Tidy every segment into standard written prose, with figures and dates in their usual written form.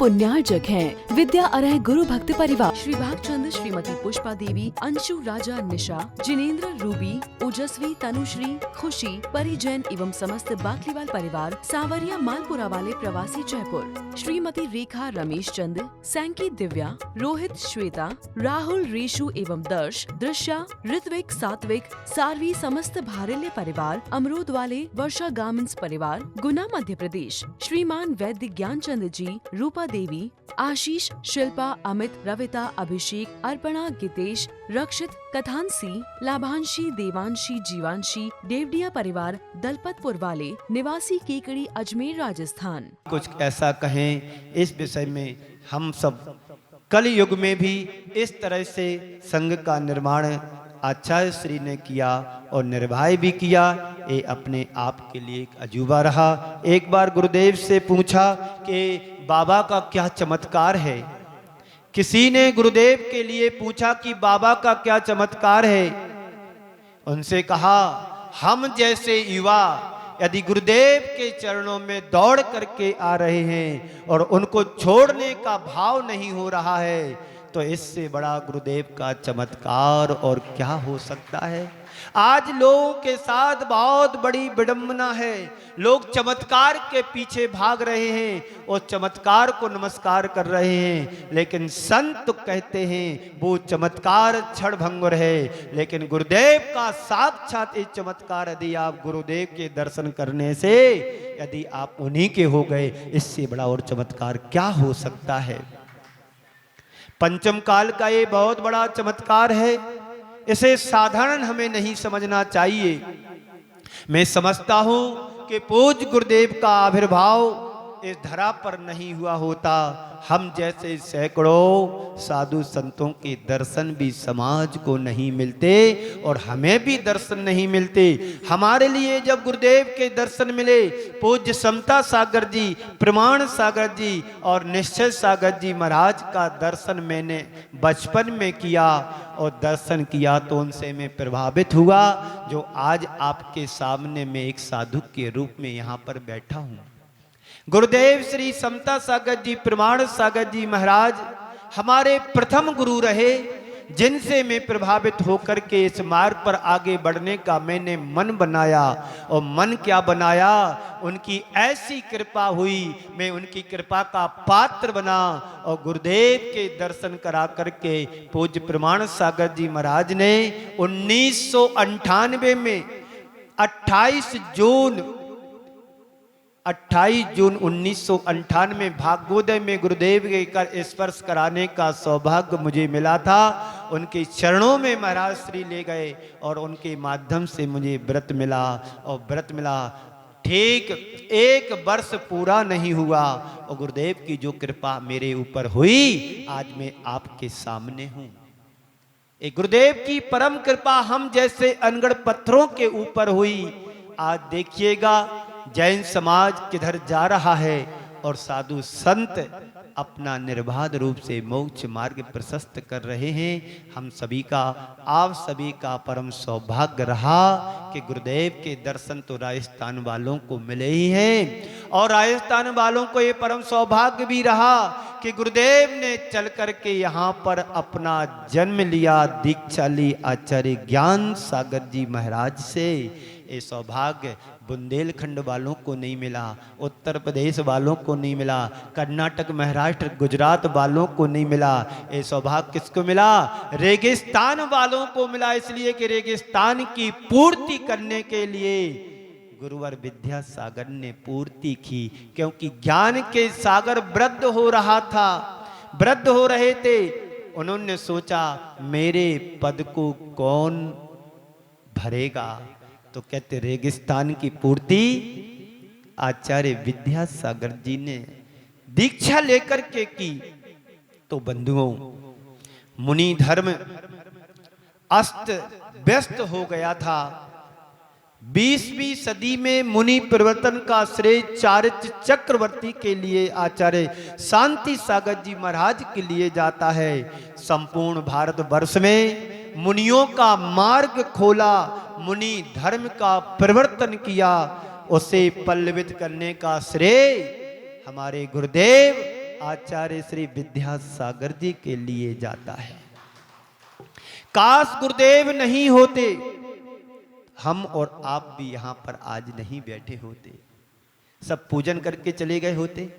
पुण्यार्जक हैं। विद्या अरह गुरु भक्त परिवार श्री भागचंद, श्रीमती पुष्पा देवी, अंशु राजा निशा, जिनेन्द्र, रूबी, ओजस्वी, तनुश्री, खुशी, परिजन एवं समस्त बाकलीवाल परिवार, सावरिया मालपुरा वाले प्रवासी जयपुर, श्रीमती रेखा, रमेश चंद, सैंकी, दिव्या, रोहित, श्वेता, राहुल, रेशु एवं दर्श, दृश्या, ऋत्विक, सात्विक, सारवी, समस्त भारल्य परिवार, अमरूद वाले, वर्षा गार्मेंट्स परिवार, गुना मध्य प्रदेश, श्रीमान वैद्य ज्ञानचंद जी, रूपा देवी, आशीष, शिल्पा, अमित, रविता, अभिषेक, अर्पणा, गितेश, रक्षित, कथांसी, लाभांशी, देवांशी, जीवांशी, देवडिया परिवार, दलपतपुर वाले, निवासी केकड़ी, अजमेर, राजस्थान। कुछ ऐसा कहें इस विषय में। हम सब कल युग में भी इस तरह से संघ का निर्माण आचार्य श्री ने किया और निर्वाह भी किया। ये अपने आप के लिए एक अजूबा रहा। एक बार गुरुदेव से पूछा कि बाबा का क्या चमत्कार है। किसी ने गुरुदेव के लिए पूछा कि बाबा का क्या चमत्कार है। उनसे कहा, हम जैसे युवा यदि गुरुदेव के चरणों में दौड़ करके आ रहे हैं और उनको छोड़ने का भाव नहीं हो रहा है, तो इससे बड़ा गुरुदेव का चमत्कार और क्या हो सकता है। आज लोगों के साथ बहुत बड़ी विडंबना है। लोग चमत्कार के पीछे भाग रहे हैं और चमत्कार को नमस्कार कर रहे हैं, लेकिन संत कहते हैं वो चमत्कार क्षण भंगुर है। लेकिन गुरुदेव का साक्षात ये चमत्कार, यदि आप गुरुदेव के दर्शन करने से यदि आप उन्हीं के हो गए, इससे बड़ा और चमत्कार क्या हो सकता है। पंचम काल का ये बहुत बड़ा चमत्कार है। इसे साधारण हमें नहीं समझना चाहिए। मैं समझता हूं कि पूज्य गुरुदेव का आविर्भाव इस धरा पर नहीं हुआ होता, हम जैसे सैकड़ों साधु संतों के दर्शन भी समाज को नहीं मिलते और हमें भी दर्शन नहीं मिलते। हमारे लिए जब गुरुदेव के दर्शन मिले, पूज्य समता सागर जी, प्रमाण सागर जी और निश्चय सागर जी महाराज का दर्शन मैंने बचपन में किया और दर्शन किया तो उनसे मैं प्रभावित हुआ, जो आज आपके सामने मैं एक साधु के रूप में यहाँ पर बैठा हूँ। गुरुदेव श्री समता सागर जी, प्रमाण सागर जी महाराज हमारे प्रथम गुरु रहे, जिनसे मैं प्रभावित होकर के इस मार्ग पर आगे बढ़ने का मैंने मन बनाया। और मन क्या बनाया, उनकी ऐसी कृपा हुई, मैं उनकी कृपा का पात्र बना और गुरुदेव के दर्शन करा करके पूज्य प्रमाण सागर जी महाराज ने 1998 में 28 जून 1998 भाग्योदय में गुरुदेव के कर स्पर्श कराने का सौभाग्य मुझे मिला था। उनके चरणों में महाराज श्री ले गए और उनके माध्यम से मुझे व्रत मिला और व्रत मिला। ठीक 1 वर्ष पूरा नहीं हुआ और गुरुदेव की जो कृपा मेरे ऊपर हुई, आज मैं आपके सामने हूं। एक गुरुदेव की परम कृपा हम जैसे अनगढ़ पत्थरों के ऊपर हुई। आज देखिएगा जैन समाज किधर जा रहा है और साधु संत अपना निर्बाध रूप से मोक्ष मार्ग प्रशस्त कर रहे हैं। हम सभी का, आप सभी का परम सौभाग्य रहा कि गुरुदेव के दर्शन तो राजस्थान वालों को मिले ही हैं और राजस्थान वालों को ये परम सौभाग्य भी रहा कि गुरुदेव ने चल करके यहाँ पर अपना जन्म लिया, दीक्षा ली आचार्य ज्ञान सागर जी महाराज से। ये सौभाग्य बुंदेलखंड वालों को नहीं मिला, उत्तर प्रदेश वालों को नहीं मिला, कर्नाटक, महाराष्ट्र, गुजरात वालों को नहीं मिला। ये सौभाग्य किसको मिला? रेगिस्तान वालों को मिला। इसलिए कि रेगिस्तान की पूर्ति करने के लिए गुरुवर विद्या सागर ने पूर्ति की, क्योंकि ज्ञान के सागर वृद्ध हो रहा था, वृद्ध हो रहे थे। उन्होंने सोचा मेरे पद को कौन भरेगा, तो कहते रेगिस्तान की पूर्ति आचार्य विद्या सागर जी ने दीक्षा लेकर के की। तो बंधुओं, मुनि धर्म अस्त व्यस्त हो गया था। 20वीं सदी में मुनि परिवर्तन का श्रेय चारित्र चक्रवर्ती के लिए, आचार्य शांति सागर जी महाराज के लिए जाता है। संपूर्ण भारतवर्ष में मुनियों का मार्ग खोला, मुनि धर्म का परिवर्तन किया, उसे पल्लवित करने का श्रेय हमारे गुरुदेव आचार्य श्री विद्यासागर जी के लिए जाता है। काश गुरुदेव नहीं होते, हम और आप भी यहां पर आज नहीं बैठे होते। सब पूजन करके चले गए होते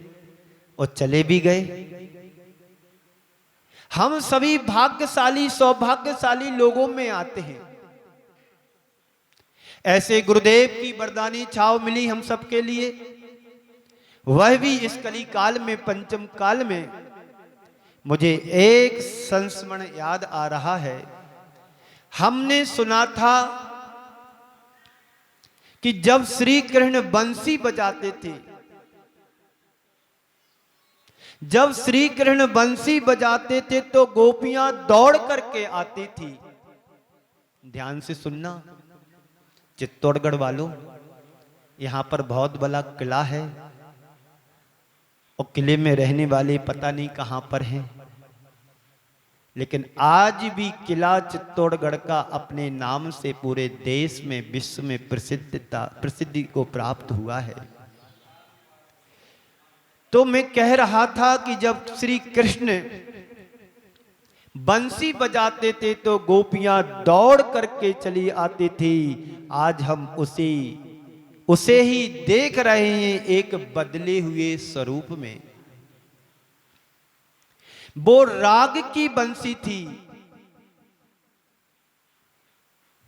और चले भी गए। हम सभी भाग्यशाली सौभाग्यशाली लोगों में आते हैं। ऐसे गुरुदेव की वरदानी छाव मिली हम सबके लिए, वह भी इस कली काल में, पंचम काल में। मुझे एक संस्मरण याद आ रहा है। हमने सुना था कि जब श्री कृष्ण बंसी बजाते थे, जब श्री कृष्ण बंसी बजाते थे तो गोपियां दौड़ करके आती थी। ध्यान से सुनना चित्तौड़गढ़ वालों, यहां पर बहुत बड़ा किला है और किले में रहने वाले पता नहीं कहां पर हैं, लेकिन आज भी किला चित्तौड़गढ़ का अपने नाम से पूरे देश में, विश्व में प्रसिद्धि को प्राप्त हुआ है। तो मैं कह रहा था कि जब श्री कृष्ण बंसी बजाते थे तो गोपियां दौड़ करके चली आती थी। आज हम उसे ही देख रहे हैं एक बदले हुए स्वरूप में। वो राग की बंसी थी,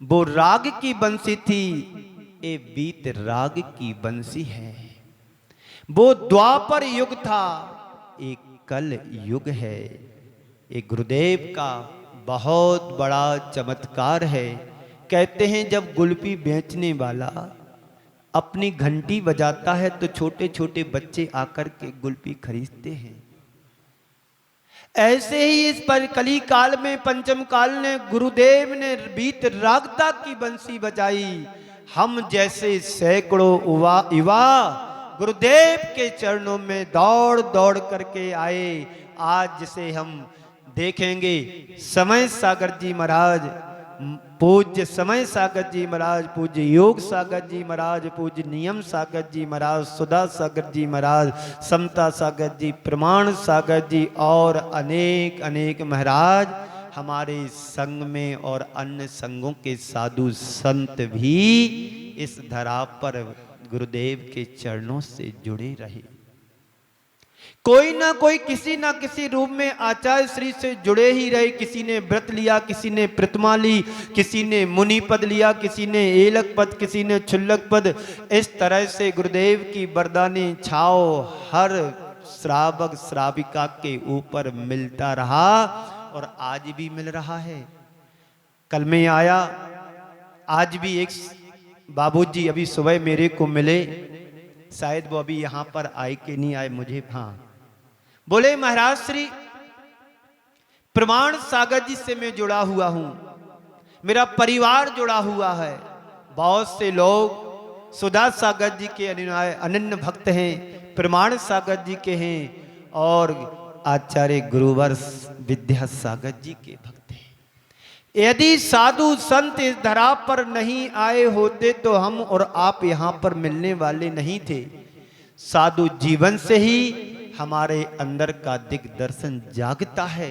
वो राग की बंसी थी, ये बीत राग की बंसी है। वो द्वापर युग था, एक कल युग है। एक गुरुदेव का बहुत बड़ा चमत्कार है। कहते हैं जब गुलपी बेचने वाला अपनी घंटी बजाता है तो छोटे छोटे बच्चे आकर के गुलपी खरीदते हैं। ऐसे ही इस पर कली काल में, पंचम काल ने गुरुदेव ने बीत रागता की बंसी बजाई। हम जैसे सैकड़ों युवा गुरुदेव के चरणों में दौड़ दौड़ करके आए। आज जिसे हम देखेंगे समय सागर जी महाराज, पूज्य समय सागर जी महाराज, पूज्य योग सागर जी महाराज, पूज्य नियम सागर जी महाराज, सुधा सागर जी महाराज, समता सागर जी, प्रमाण सागर जी और अनेक अनेक महाराज हमारे संघ में और अन्य संघों के साधु संत भी इस धरा पर गुरुदेव के चरणों से जुड़े रहे। कोई ना कोई किसी ना किसी रूप में आचार्य श्री से जुड़े ही रहे। किसी ने व्रत लिया, किसी ने प्रतिमा ली, किसी ने मुनि पद लिया, किसी ने एलक पद, किसी ने क्षुल्लक पद। इस तरह से गुरुदेव की वरदानी छाव हर श्रावक श्राविका के ऊपर मिलता रहा और आज भी मिल रहा है। कल में आया, आज भी एक बाबूजी अभी सुबह मेरे को मिले, शायद वो अभी यहां पर आए कि नहीं आए मुझे, हाँ, बोले महाराज श्री प्रमाण सागर जी से मैं जुड़ा हुआ हूं, मेरा परिवार जुड़ा हुआ है। बहुत से लोग सुधा सागर जी के अनन्य भक्त हैं, प्रमाण सागर जी के हैं और आचार्य गुरुवर विद्यासागर जी के भक्त हैं। यदि साधु संत इस धरा पर नहीं आए होते तो हम और आप यहां पर मिलने वाले नहीं थे। साधु जीवन से ही हमारे अंदर का दिग्दर्शन जागता है।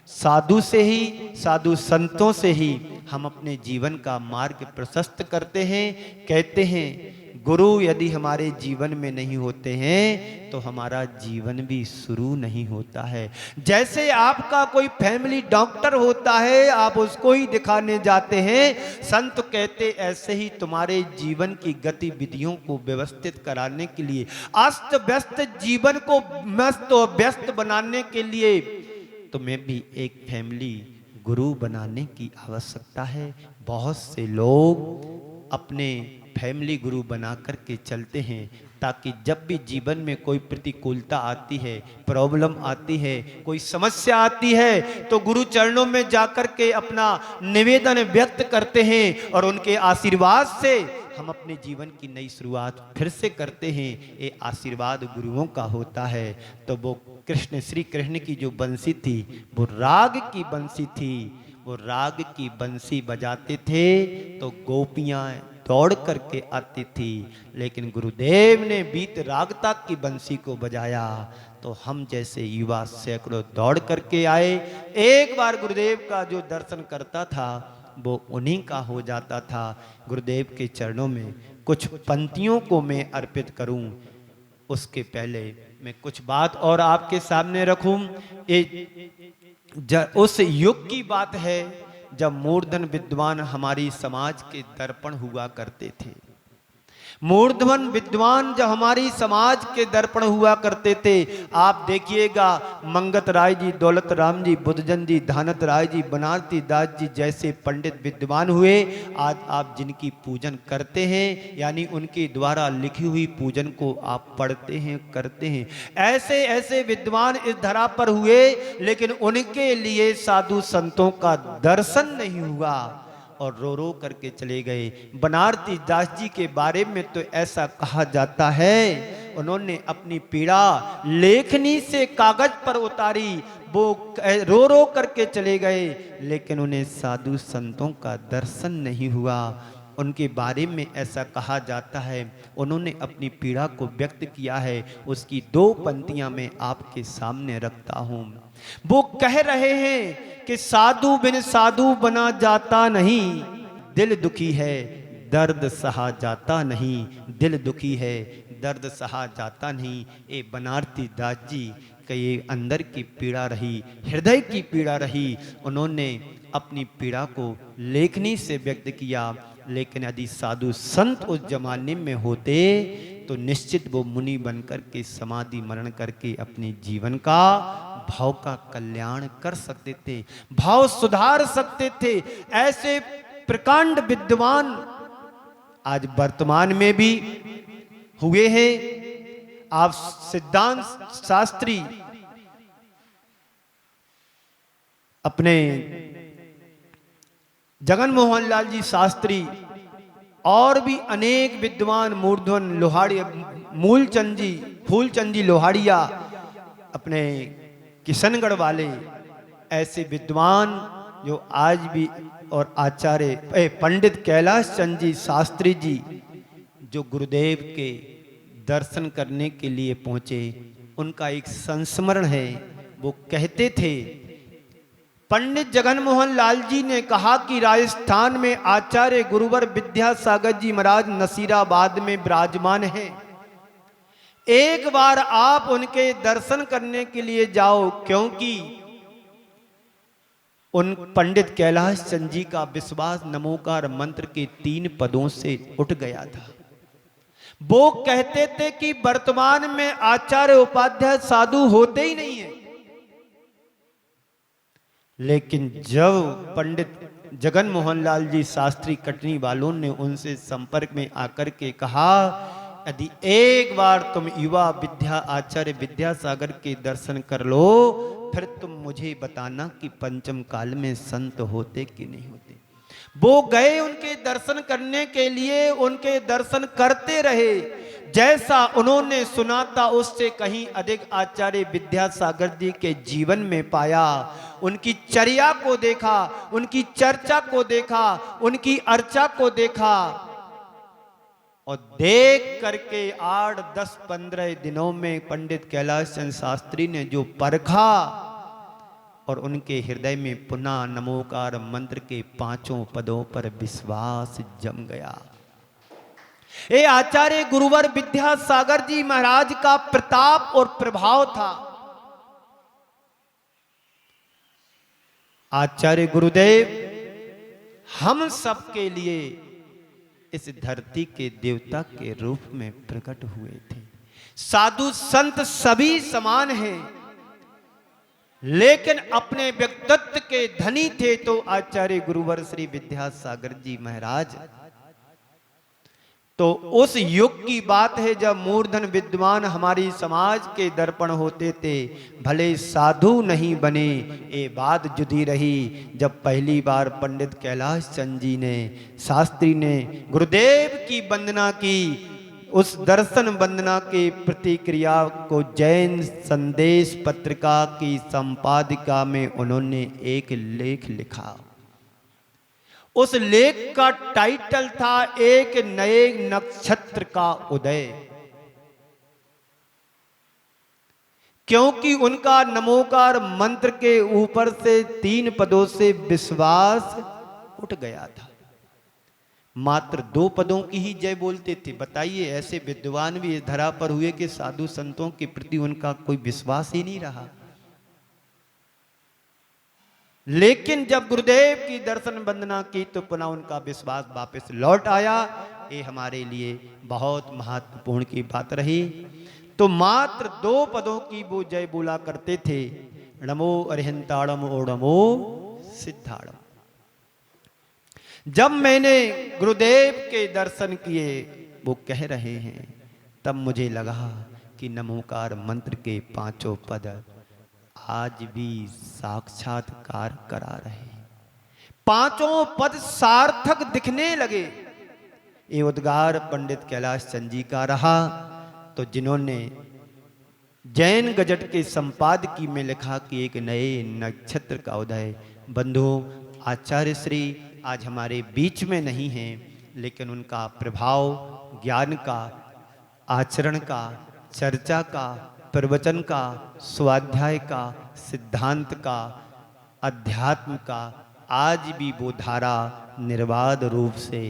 साधु से ही, साधु संतों से ही हम अपने जीवन का मार्ग प्रशस्त करते हैं। कहते हैं गुरु यदि हमारे जीवन में नहीं होते हैं तो हमारा जीवन भी शुरू नहीं होता है। जैसे आपका कोई फैमिली डॉक्टर होता है, आप उसको ही दिखाने जाते हैं, संत कहते ऐसे ही तुम्हारे जीवन की गतिविधियों को व्यवस्थित कराने के लिए, अस्त व्यस्त जीवन को मस्त और व्यस्त बनाने के लिए तुम्हें भी एक फैमिली गुरु बनाने की आवश्यकता है। बहुत से लोग अपने फैमिली गुरु बना करके चलते हैं ताकि जब भी जीवन में कोई प्रतिकूलता आती है, प्रॉब्लम आती है, कोई समस्या आती है तो गुरु चरणों में जाकर के अपना निवेदन व्यक्त करते हैं और उनके आशीर्वाद से हम अपने जीवन की नई शुरुआत फिर से करते हैं। ये आशीर्वाद गुरुओं का होता है। तो वो कृष्ण, श्री कृष्ण की जो बंसी थी वो राग की बंसी थी। वो राग की बंसी बजाते थे तो गोपियां दौड़ करके आती थी, लेकिन गुरुदेव ने बीत रागता की बंसी को बजाया तो हम जैसे युवा सैकड़ों दौड़ करके आए। एक बार गुरुदेव का जो दर्शन करता था वो उन्हीं का हो जाता था। गुरुदेव के चरणों में कुछ पंक्तियों को मैं अर्पित करूं, उसके पहले मैं कुछ बात और आपके सामने रखूं। उस युग की बात है जब मूर्धन विद्वान हमारी समाज के दर्पण हुआ करते थे। मूर्धन विद्वान जब हमारी समाज के दर्पण हुआ करते थे, आप देखिएगा मंगत राय जी, दौलत राम जी, बुद्धजन जी, धानत राय जी, बनारती दास जी जैसे पंडित विद्वान हुए। आज आप जिनकी पूजन करते हैं, यानी उनके द्वारा लिखी हुई पूजन को आप पढ़ते हैं, करते हैं, ऐसे ऐसे विद्वान इस धरा पर हुए, लेकिन उनके लिए साधु संतों का दर्शन नहीं हुआ और रो रो करके चले गए। बनारती दास जी के बारे में तो ऐसा कहा जाता है, उन्होंने अपनी पीड़ा लेखनी से कागज पर उतारी, वो रो रो करके चले गए, लेकिन उन्हें साधु संतों का दर्शन नहीं हुआ। उनके बारे में ऐसा कहा जाता है, उन्होंने अपनी पीड़ा को व्यक्त किया है। उसकी 2 पंक्तियां मैं आपके सामने रखता हूं। वो कह रहे हैं कि साधु बिन साधु बना जाता नहीं, दिल दुखी है दर्द सहा जाता नहीं, दिल दुखी है दर्द सहा जाता नहीं। ये बनारती दास जी का ये अंदर की पीड़ा रही, हृदय की पीड़ा रही, उन्होंने अपनी पीड़ा को लेखनी से व्यक्त किया। लेकिन यदि साधु संत उस जमाने में होते तो निश्चित वो मुनि बनकर के समाधि मरण करके अपने जीवन का भाव का कल्याण कर सकते थे, भाव सुधार सकते थे। ऐसे प्रकांड विद्वान आज वर्तमान में भी हुए हैं। आप सिद्धांत शास्त्री अपने जगन मोहन लाल जी शास्त्री और भी अनेक विद्वान, मूर्धन लोहाड़ी, मूलचंद जी, फूलचंद जी लोहाड़िया, अपने किशनगढ़ वाले, ऐसे विद्वान जो आज भी, और आचार्य पंडित कैलाश चंद जी शास्त्री जी जो गुरुदेव के दर्शन करने के लिए पहुंचे, उनका एक संस्मरण है। वो कहते थे, पंडित जगन मोहन लाल जी ने कहा कि राजस्थान में आचार्य गुरुवर विद्यासागर जी महाराज नसीराबाद में विराजमान हैं, एक बार आप उनके दर्शन करने के लिए जाओ, क्योंकि उन पंडित कैलाश चंद जी का विश्वास नमोकार मंत्र के 3 पदों से उठ गया था। वो कहते थे कि वर्तमान में आचार्य उपाध्याय साधु होते ही नहीं है, लेकिन जब पंडित जगन मोहन लाल जी शास्त्री कटनी वालों ने उनसे संपर्क में आकर के कहा, यदि एक बार तुम युवा विद्या आचार्य विद्यासागर के दर्शन कर लो, फिर तुम मुझे बताना कि पंचम काल में संत होते कि नहीं होते। वो गए उनके दर्शन करने के लिए, उनके दर्शन करते रहे। जैसा उन्होंने सुना था उससे कहीं अधिक आचार्य विद्यासागर जी के जीवन में पाया। उनकी चर्या को देखा, उनकी चर्चा को देखा, उनकी अर्चा को देखा, और देख करके 8, 10, 15 दिनों में पंडित कैलाश चंद शास्त्री ने जो परखा, और उनके हृदय में पुनः नमोकार मंत्र के 5 पदों पर विश्वास जम गया। ये आचार्य गुरुवर विद्यासागर जी महाराज का प्रताप और प्रभाव था। आचार्य गुरुदेव हम सबके लिए इस धरती के देवता के रूप में प्रकट हुए थे। साधु संत सभी समान हैं, लेकिन अपने व्यक्तित्व के धनी थे तो आचार्य गुरुवर श्री विद्यासागर जी महाराज। तो उस युग की बात है जब मूर्धन विद्वान हमारी समाज के दर्पण होते थे, भले साधु नहीं बने। ये बात जुदी रही जब पहली बार पंडित कैलाश चंद जी ने, शास्त्री ने गुरुदेव की वंदना की। उस दर्शन वंदना के प्रतिक्रिया को जैन संदेश पत्रिका की संपादिका में उन्होंने एक लेख लिखा। उस लेख का टाइटल था एक नए नक्षत्र का उदय, क्योंकि उनका नमोकार मंत्र के ऊपर से 3 पदों से विश्वास उठ गया था। मात्र 2 पदों की ही जय बोलते थे। बताइए, ऐसे विद्वान भी इस धरा पर हुए कि साधु संतों के प्रति उनका कोई विश्वास ही नहीं रहा। लेकिन जब गुरुदेव की दर्शन वंदना की तो पुनः उनका विश्वास वापस लौट आया। ये हमारे लिए बहुत महत्वपूर्ण की बात रही। तो मात्र 2 पदों की वो जय बोला करते थे, नमो अरिहंताड़म ओडमो सिद्धाड़म। जब मैंने गुरुदेव के दर्शन किए, वो कह रहे हैं, तब मुझे लगा कि नमोकार मंत्र के 5 पद आज भी साक्षात्कार करा रहे। 5 पद सार्थक दिखने लगे। ये उद्गार पंडित कैलाश चंद जी का रहा। तो जिन्होंने जैन गजट के संपादकी में लिखा कि एक नए नक्षत्र का उदय, बंधु आचार्य श्री आज हमारे बीच में नहीं हैं, लेकिन उनका प्रभाव ज्ञान का, आचरण का, चर्चा का, प्रवचन का, स्वाध्याय का, सिद्धांत का, अध्यात्म का आज भी वो धारा निर्बाध रूप से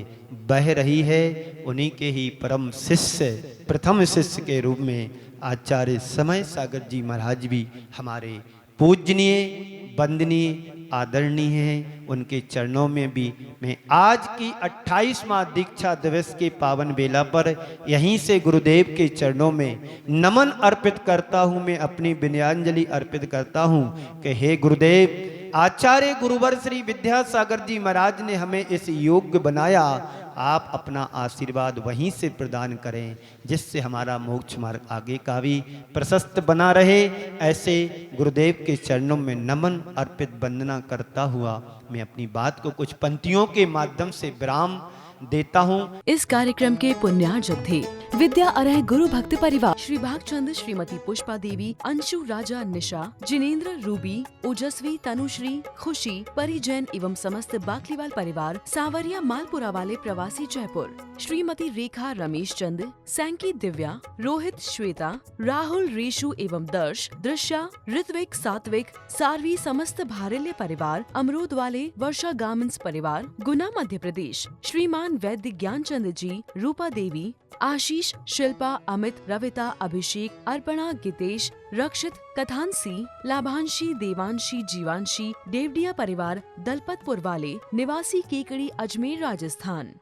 बह रही है। उन्हीं के ही परम शिष्य, प्रथम शिष्य के रूप में आचार्य समय सागर जी महाराज भी हमारे पूजनीय, वंदनीय, आदरणीय हैं। उनके चरणों में भी मैं आज की 28वां दीक्षा दिवस के पावन बेला पर यहीं से गुरुदेव के चरणों में नमन अर्पित करता हूं। मैं अपनी विनयाञ्जलि अर्पित करता हूं कि हे गुरुदेव, आचार्य गुरुवर श्री विद्यासागर जी महाराज ने हमें इस योग्य बनाया। आप अपना आशीर्वाद वहीं से प्रदान करें, जिससे हमारा मोक्ष मार्ग आगे का भी प्रशस्त बना रहे। ऐसे गुरुदेव के चरणों में नमन अर्पित वंदना करता हुआ मैं अपनी बात को कुछ पंक्तियों के माध्यम से विराम देता हूँ। इस कार्यक्रम के पुण्यार्जक थे विद्या अरह गुरु भक्त परिवार, श्री भागचंद, श्रीमती पुष्पा देवी, अंशु राजा निशा, जिनेंद्र रूबी, ओजस्वी तनुश्री, खुशी, परिजन एवं समस्त बाकलीवाल परिवार, सावरिया मालपुरा वाले प्रवासी जयपुर, श्रीमती रेखा, रमेश चंद, सैंकी दिव्या, रोहित, श्वेता, राहुल, रेशु एवं दर्श, दृश्या, ऋत्विक, सात्विक, सारवी, समस्त भारल्य परिवार, अमरूद वाले, वर्षा गामन्स परिवार, गुना मध्य प्रदेश, श्रीमान वैद्य ज्ञानचंद जी, रूपा देवी, आशीष, शिल्पा, अमित, रविता, अभिषेक, अर्पणा, गितेश, रक्षित, कथांसी, लाभांशी, देवांशी, जीवांशी, देवडिया परिवार, दलपतपुर वाले, निवासी केकड़ी, अजमेर, राजस्थान।